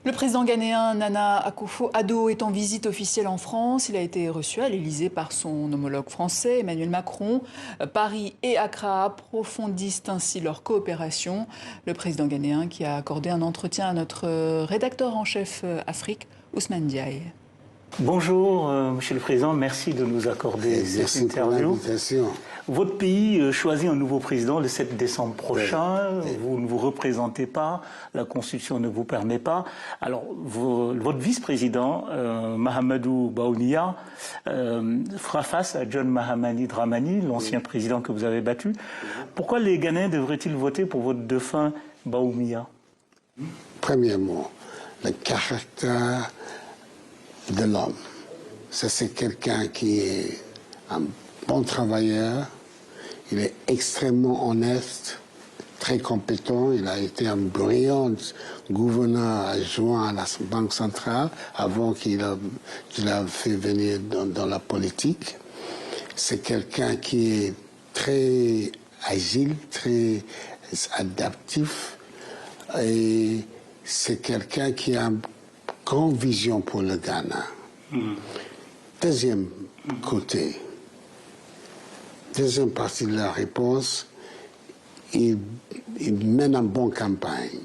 Le président ghanéen Nana Akufo-Addo est en visite officielle en France. Il a été reçu à l'Élysée par son homologue français, Emmanuel Macron. Paris et Accra approfondissent ainsi leur coopération. Le président ghanéen qui a accordé un entretien à notre rédacteur en chef Afrique, Ousmane Diaye. Bonjour, Monsieur le Président, merci de nous accorder cette interview. Votre pays choisit un nouveau président le 7 décembre prochain. Vous ne vous représentez pas, la Constitution ne vous permet pas. Alors, votre vice-président, Mahamadou Bawumia, fera face à John Mahamani Dramani, l'ancien président que vous avez battu. Pourquoi les Ghanéens devraient-ils voter pour votre défunt Bawumia? Premièrement, le caractère de l'homme. Ça, c'est quelqu'un qui est un bon travailleur, il est extrêmement honnête, très compétent, il a été un brillant gouverneur adjoint à la Banque centrale avant qu'il a fait venir dans la politique. C'est quelqu'un qui est très agile, très adaptif et c'est quelqu'un qui a une grande vision pour le Ghana. Deuxième côté, deuxième partie de la réponse, il mène une bonne campagne.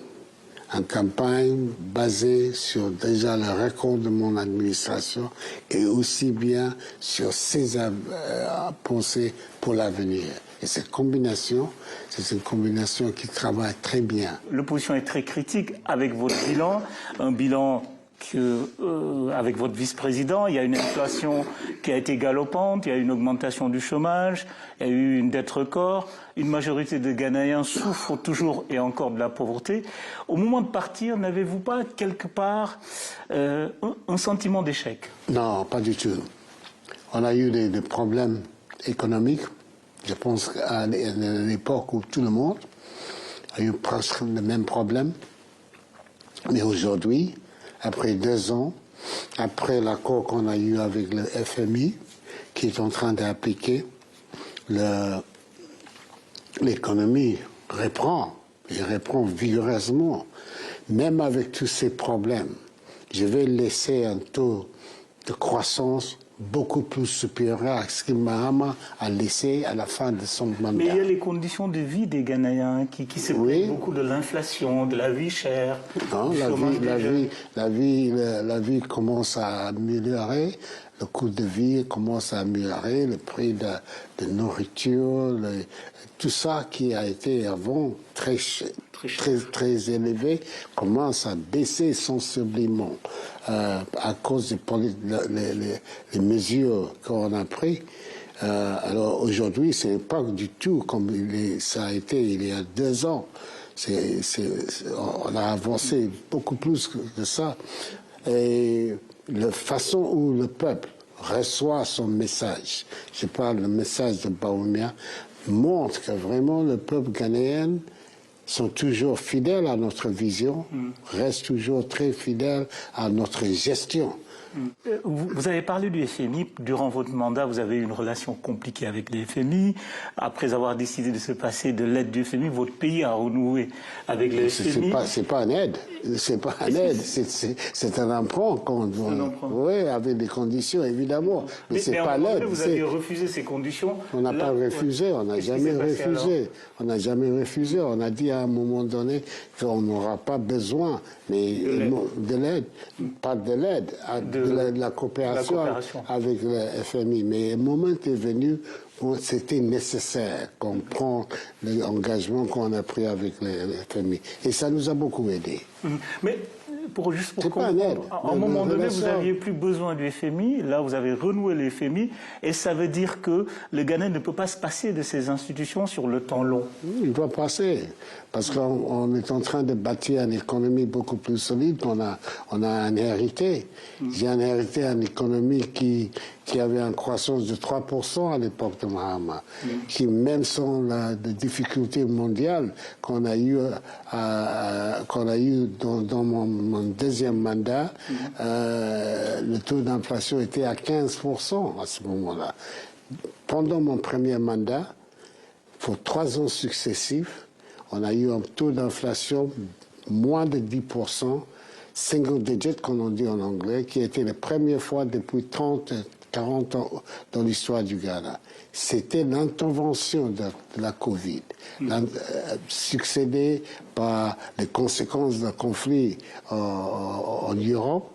Une campagne basée sur déjà le record de mon administration et aussi bien sur ses pensées pour l'avenir. Et cette combinaison, c'est une combinaison qui travaille très bien. L'opposition est très critique avec votre bilan, un bilan avec votre vice-président, il y a une inflation qui a été galopante, il y a une augmentation du chômage, il y a eu une dette record, une majorité de Ghanéens souffrent toujours et encore de la pauvreté. Au moment de partir, n'avez-vous pas quelque part un sentiment d'échec? Non, pas du tout. On a eu des problèmes économiques. Je pense qu'à l'époque où tout le monde a eu presque le même problème. Mais aujourd'hui, après 2 ans, après l'accord qu'on a eu avec le FMI, qui est en train d'appliquer, l'économie reprend, et reprend vigoureusement. Même avec tous ces problèmes, je vais laisser un taux de croissance beaucoup plus supérieur à ce que Mahama a laissé à la fin de son mandat. Mais il y a les conditions de vie des Ghanéens qui se plaignent beaucoup de l'inflation, de la vie chère. Non, la vie commence à améliorer, le coût de vie commence à améliorer, le prix de nourriture, tout ça qui a été avant très élevé commence à baisser sensiblement à cause des mesures qu'on a prises. Alors aujourd'hui, ce n'est pas du tout comme ça a été il y a 2 ans. On a avancé beaucoup plus que ça. Et la façon où le peuple reçoit son message, je parle du message de Bawumia, montre que vraiment le peuple ghanéen sont toujours fidèles à notre vision, restent toujours très fidèles à notre gestion. Vous avez parlé du FMI. Durant votre mandat, vous avez eu une relation compliquée avec le FMI. Après avoir décidé de se passer de l'aide du FMI, votre pays a renoué avec le FMI. C'est pas une aide. C'est pas une aide. C'est un emprunt. Oui, avec des conditions, évidemment. Mais c'est pas l'aide. Vous avez refusé ces conditions. On n'a pas refusé. On n'a jamais refusé. On n'a jamais refusé. On a dit à un moment donné qu'on n'aura pas besoin de l'aide. Pas de l'aide. De la coopération avec le FMI. Mais le moment est venu où c'était nécessaire qu'on prenne l'engagement qu'on a pris avec le FMI. Et ça nous a beaucoup aidé. Mais juste pour comprendre, à un moment donné, vous n'aviez plus besoin du FMI, là vous avez renoué le FMI, et ça veut dire que le Ghana ne peut pas se passer de ces institutions sur le temps long. Il doit passer, parce qu'on est en train de bâtir une économie beaucoup plus solide qu'on a inhérité. J'ai inhérité une économie qui avait une croissance de 3% à l'époque de Mahama, qui même sans la difficulté mondiale qu'on a eu dans mon deuxième mandat, le taux d'inflation était à 15% à ce moment-là. Pendant mon premier mandat, pour 3 ans successifs, on a eu un taux d'inflation moins de 10%, single digit, comme on dit en anglais, qui était la première fois depuis 30, 40 ans dans l'histoire du Ghana. C'était l'intervention de la Covid, succédée par les conséquences d'un conflit en Europe,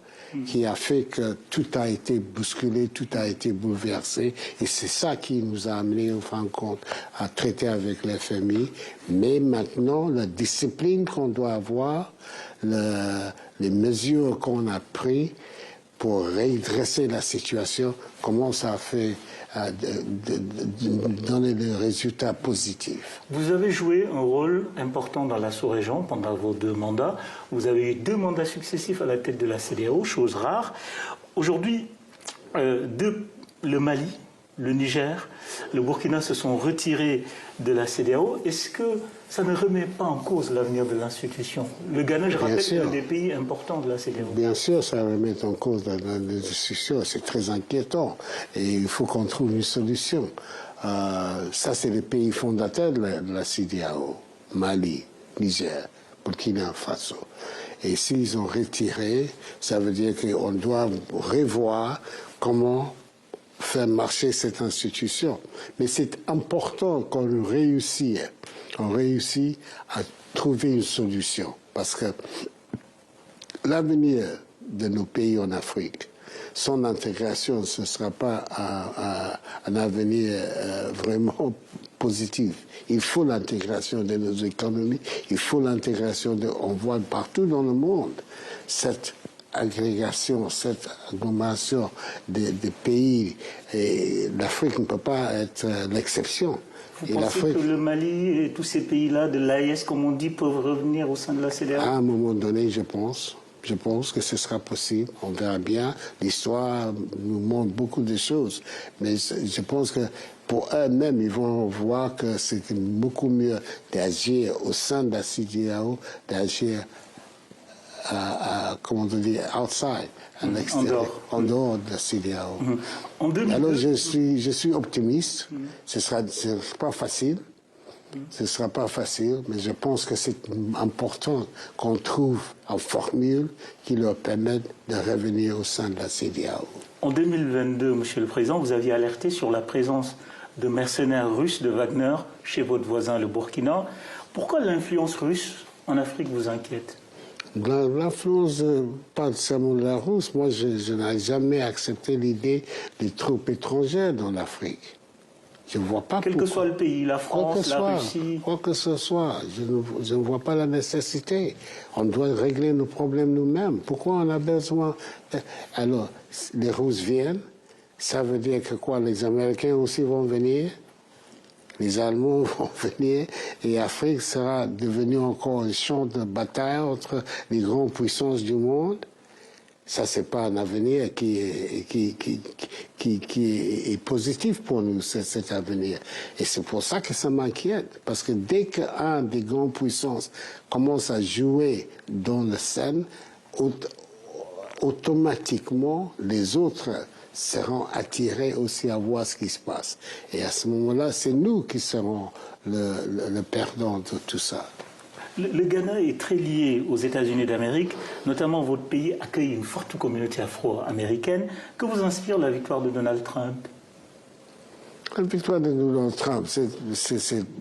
qui a fait que tout a été bousculé, tout a été bouleversé. Et c'est ça qui nous a amené, au fin de compte, à traiter avec les FMI. Mais maintenant, la discipline qu'on doit avoir, les mesures qu'on a prises pour redresser la situation, commencent à faire donner des résultats positifs. Vous avez joué un rôle important dans la sous-région pendant vos 2 mandats. Vous avez eu 2 mandats successifs à la tête de la CEDEAO, chose rare. Aujourd'hui, le Mali, le Niger, le Burkina se sont retirés de la CEDEAO. Est-ce que ça ne remet pas en cause l'avenir de l'institution? Le Ghana, je rappelle, est un des pays importants de la CEDEAO. Bien sûr, ça remet en cause l'institution. C'est très inquiétant. Et il faut qu'on trouve une solution. Ça, c'est les pays fondateurs de la CEDEAO. Mali, Niger, Burkina Faso. Et s'ils ont retiré, ça veut dire qu'on doit revoir comment faire marcher cette institution. Mais c'est important qu'on réussisse à trouver une solution. Parce que l'avenir de nos pays en Afrique, son intégration, ce ne sera pas un avenir vraiment positif. Il faut l'intégration de nos économies, il faut l'intégration on voit partout dans le monde cette agrégation, cette agglomération des pays. Et l'Afrique ne peut pas être l'exception. Vous pensez que le Mali et tous ces pays-là de l'AES, comme on dit, peuvent revenir au sein de la CEDEAO? À un moment donné, je pense que ce sera possible. On verra bien. L'histoire nous montre beaucoup de choses. Mais je pense que pour eux-mêmes, ils vont voir que c'est beaucoup mieux d'agir au sein de la CEDEAO, d'agir comment on dit, outside, à l'extérieur, en dehors de la CEDEAO. Alors je suis optimiste. Ce sera pas facile. Ce ne sera pas facile, mais je pense que c'est important qu'on trouve une formule qui leur permette de revenir au sein de la CEDEAO. En 2022, Monsieur le Président, vous aviez alerté sur la présence de mercenaires russes de Wagner chez votre voisin le Burkina. Pourquoi l'influence russe en Afrique vous inquiète? L'influence, pas seulement de la Russe, moi je n'ai jamais accepté l'idée des troupes étrangères dans l'Afrique. Je ne vois pas Quel que soit le pays, la France, la Russie... Quoi que ce soit, je ne vois pas la nécessité. On doit régler nos problèmes nous-mêmes. Pourquoi on a besoin... Alors, les Russes viennent, ça veut dire que quoi, les Américains aussi vont venir, les Allemands vont venir, et l'Afrique sera devenue encore un champ de bataille entre les grandes puissances du monde. Ça, c'est pas un avenir qui est positif pour nous, cet avenir. Et c'est pour ça que ça m'inquiète. Parce que dès qu'un des grandes puissances commence à jouer dans la scène, automatiquement, les autres seront attirés aussi à voir ce qui se passe. Et à ce moment-là, c'est nous qui serons le perdant de tout ça. Le Ghana est très lié aux États-Unis d'Amérique, notamment votre pays accueille une forte communauté afro-américaine. Que vous inspire la victoire de Donald Trump? La victoire de Donald Trump,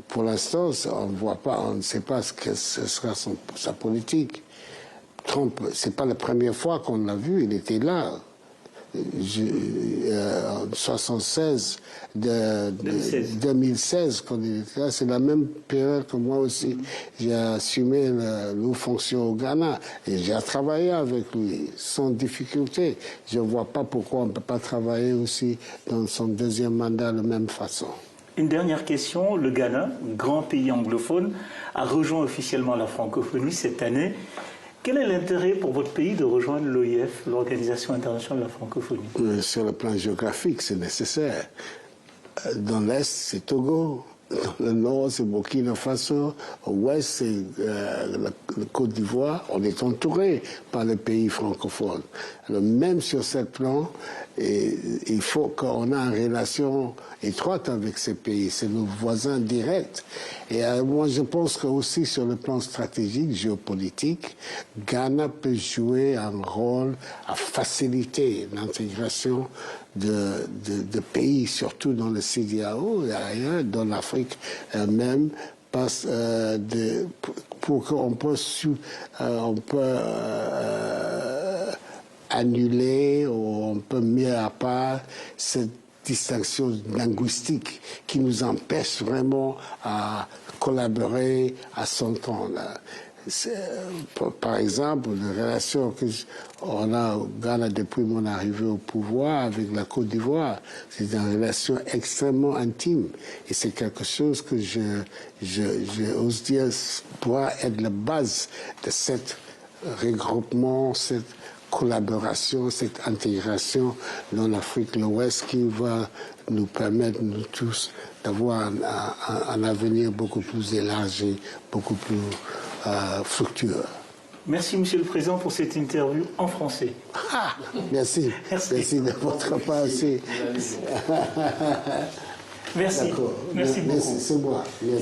pour l'instant, on ne sait pas ce que ce sera sa politique. Trump, c'est pas la première fois qu'on l'a vu, il était là. En 2016, quand il était là, c'est la même période que moi aussi. J'ai assumé nos fonctions au Ghana et j'ai travaillé avec lui sans difficulté. Je ne vois pas pourquoi on ne peut pas travailler aussi dans son deuxième mandat de la même façon. Une dernière question. Le Ghana, grand pays anglophone, a rejoint officiellement la francophonie cette année. Quel est l'intérêt pour votre pays de rejoindre l'OIF, l'Organisation internationale de la francophonie? Sur le plan géographique, c'est nécessaire. Dans l'Est, c'est Togo. Dans le nord, c'est Burkina Faso. Au ouest, c'est la Côte d'Ivoire. On est entouré par les pays francophones. Alors, même sur ce plan, il faut qu'on ait une relation étroite avec ces pays. C'est nos voisins directs. Et moi, je pense que aussi sur le plan stratégique, géopolitique, Ghana peut jouer un rôle à faciliter l'intégration de pays, surtout dans le CEDEAO et ailleurs, dans l'Afrique même, pour qu'on puisse annuler ou on peut mettre à part cette distinction linguistique qui nous empêche vraiment à collaborer, à s'entendre. Par exemple, la relation qu'on a au Ghana depuis mon arrivée au pouvoir avec la Côte d'Ivoire, c'est une relation extrêmement intime. Et c'est quelque chose que j'ose dire pourra être la base de ce regroupement, cette collaboration, cette intégration dans l'Afrique de l'Ouest qui va nous permettre, nous tous, d'avoir un avenir beaucoup plus élargi, beaucoup plus fructueux. Merci, Monsieur le Président, pour cette interview en français. Ah, merci. Merci de votre part aussi. Merci. Merci beaucoup. C'est moi. Merci.